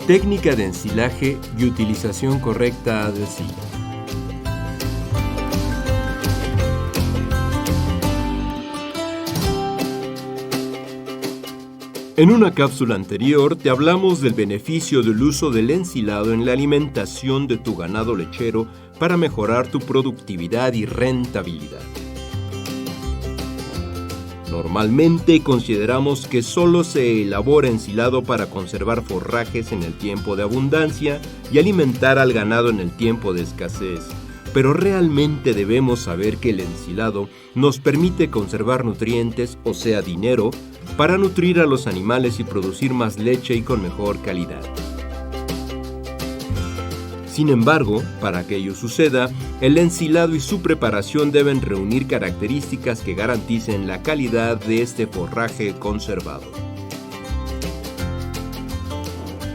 Técnica de ensilaje y utilización correcta del silo. En una cápsula anterior te hablamos del beneficio del uso del ensilado en la alimentación de tu ganado lechero para mejorar tu productividad y rentabilidad. Normalmente consideramos que solo se elabora ensilado para conservar forrajes en el tiempo de abundancia y alimentar al ganado en el tiempo de escasez, pero realmente debemos saber que el ensilado nos permite conservar nutrientes, o sea, dinero, para nutrir a los animales y producir más leche y con mejor calidad. Sin embargo, para que ello suceda, el ensilado y su preparación deben reunir características que garanticen la calidad de este forraje conservado.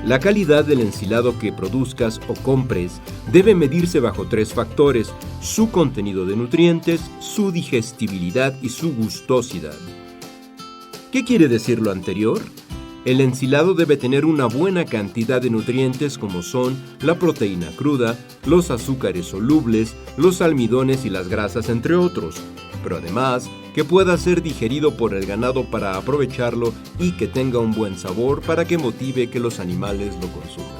La calidad del ensilado que produzcas o compres debe medirse bajo 3 factores: su contenido de nutrientes, su digestibilidad y su gustosidad. ¿Qué quiere decir lo anterior? El ensilado debe tener una buena cantidad de nutrientes como son la proteína cruda, los azúcares solubles, los almidones y las grasas, entre otros, pero además que pueda ser digerido por el ganado para aprovecharlo y que tenga un buen sabor para que motive que los animales lo consuman.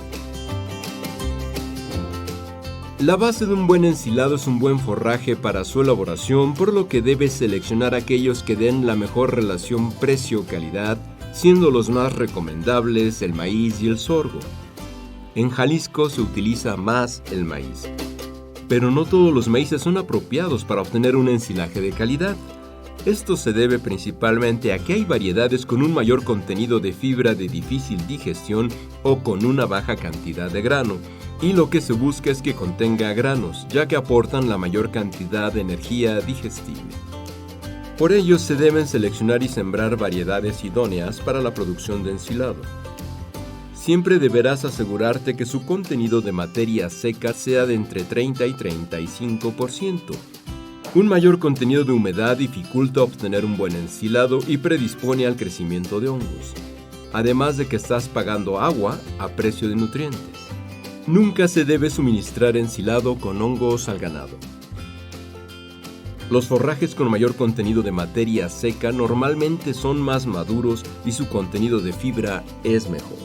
La base de un buen ensilado es un buen forraje para su elaboración, por lo que debes seleccionar aquellos que den la mejor relación precio-calidad, siendo los más recomendables el maíz y el sorgo. En Jalisco se utiliza más el maíz, pero no todos los maíces son apropiados para obtener un ensilaje de calidad. Esto se debe principalmente a que hay variedades con un mayor contenido de fibra de difícil digestión o con una baja cantidad de grano, y lo que se busca es que contenga granos, ya que aportan la mayor cantidad de energía digestible. Por ello se deben seleccionar y sembrar variedades idóneas para la producción de ensilado. Siempre deberás asegurarte que su contenido de materia seca sea de entre 30 y 35%. Un mayor contenido de humedad dificulta obtener un buen ensilado y predispone al crecimiento de hongos, además de que estás pagando agua a precio de nutrientes. Nunca se debe suministrar ensilado con hongos al ganado. Los forrajes con mayor contenido de materia seca normalmente son más maduros y su contenido de fibra es mejor.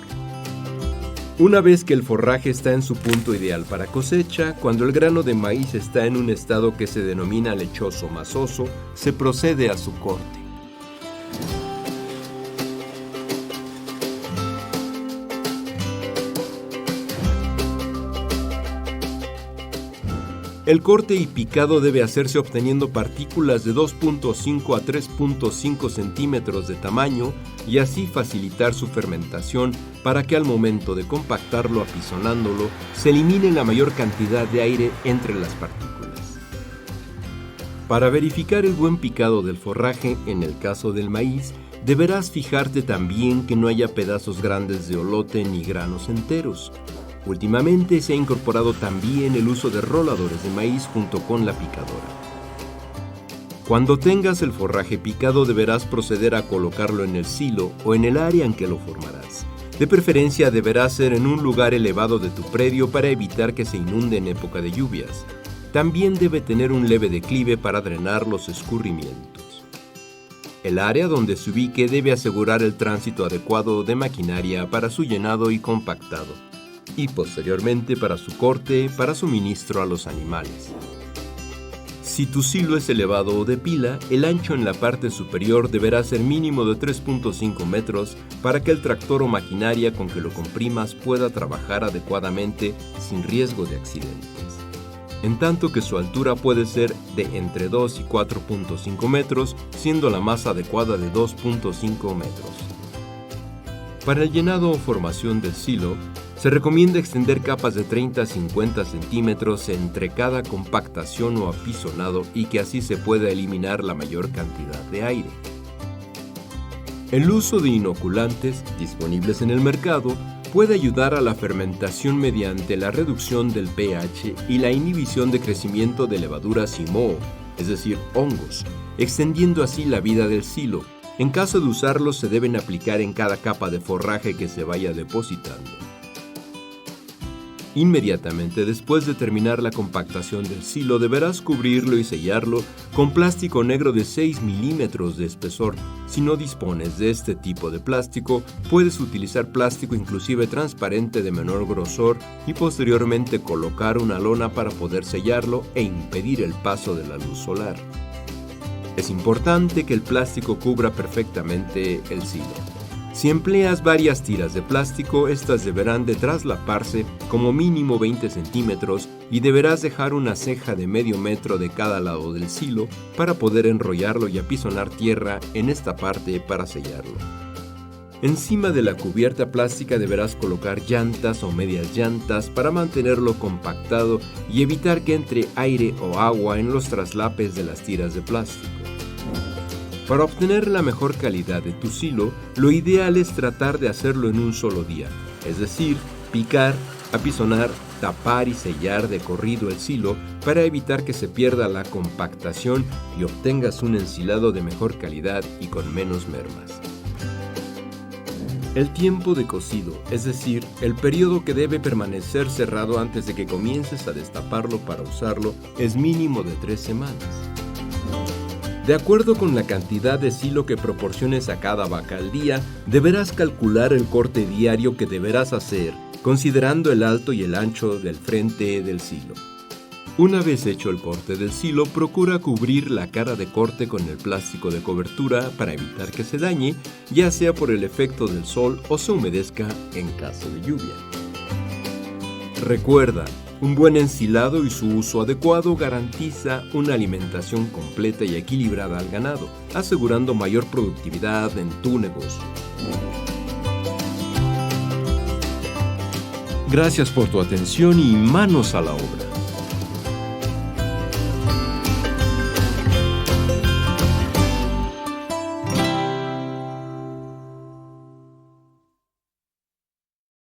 Una vez que el forraje está en su punto ideal para cosecha, cuando el grano de maíz está en un estado que se denomina lechoso masoso, se procede a su corte. El corte y picado debe hacerse obteniendo partículas de 2.5 a 3.5 centímetros de tamaño y así facilitar su fermentación para que al momento de compactarlo apisonándolo se elimine la mayor cantidad de aire entre las partículas. Para verificar el buen picado del forraje, en el caso del maíz, deberás fijarte también que no haya pedazos grandes de olote ni granos enteros. Últimamente se ha incorporado también el uso de roladores de maíz junto con la picadora. Cuando tengas el forraje picado deberás proceder a colocarlo en el silo o en el área en que lo formarás. De preferencia deberá ser en un lugar elevado de tu predio para evitar que se inunde en época de lluvias. También debe tener un leve declive para drenar los escurrimientos. El área donde se ubique debe asegurar el tránsito adecuado de maquinaria para su llenado y compactado, y posteriormente para su corte para suministro a los animales. Si tu silo es elevado o de pila, el ancho en la parte superior deberá ser mínimo de 3.5 metros para que el tractor o maquinaria con que lo comprimas pueda trabajar adecuadamente sin riesgo de accidentes, en tanto que su altura puede ser de entre 2 y 4.5 metros, siendo la más adecuada de 2.5 metros. Para el llenado o formación del silo, se recomienda extender capas de 30 a 50 centímetros entre cada compactación o apisonado y que así se pueda eliminar la mayor cantidad de aire. El uso de inoculantes disponibles en el mercado puede ayudar a la fermentación mediante la reducción del pH y la inhibición de crecimiento de levaduras y moho, es decir, hongos, extendiendo así la vida del silo. En caso de usarlos se deben aplicar en cada capa de forraje que se vaya depositando. Inmediatamente después de terminar la compactación del silo, deberás cubrirlo y sellarlo con plástico negro de 6 milímetros de espesor. Si no dispones de este tipo de plástico, puedes utilizar plástico inclusive transparente de menor grosor y posteriormente colocar una lona para poder sellarlo e impedir el paso de la luz solar. Es importante que el plástico cubra perfectamente el silo. Si empleas varias tiras de plástico, estas deberán de traslaparse como mínimo 20 centímetros y deberás dejar una ceja de medio metro de cada lado del silo para poder enrollarlo y apisonar tierra en esta parte para sellarlo. Encima de la cubierta plástica deberás colocar llantas o medias llantas para mantenerlo compactado y evitar que entre aire o agua en los traslapes de las tiras de plástico. Para obtener la mejor calidad de tu silo, lo ideal es tratar de hacerlo en un solo día, es decir, picar, apisonar, tapar y sellar de corrido el silo para evitar que se pierda la compactación y obtengas un ensilado de mejor calidad y con menos mermas. El tiempo de cocido, es decir, el periodo que debe permanecer cerrado antes de que comiences a destaparlo para usarlo, es mínimo de 3 semanas. De acuerdo con la cantidad de silo que proporciones a cada vaca al día, deberás calcular el corte diario que deberás hacer, considerando el alto y el ancho del frente del silo. Una vez hecho el corte del silo, procura cubrir la cara de corte con el plástico de cobertura para evitar que se dañe, ya sea por el efecto del sol o se humedezca en caso de lluvia. Recuerda, un buen ensilado y su uso adecuado garantiza una alimentación completa y equilibrada al ganado, asegurando mayor productividad en tu negocio. Gracias por tu atención y manos a la obra.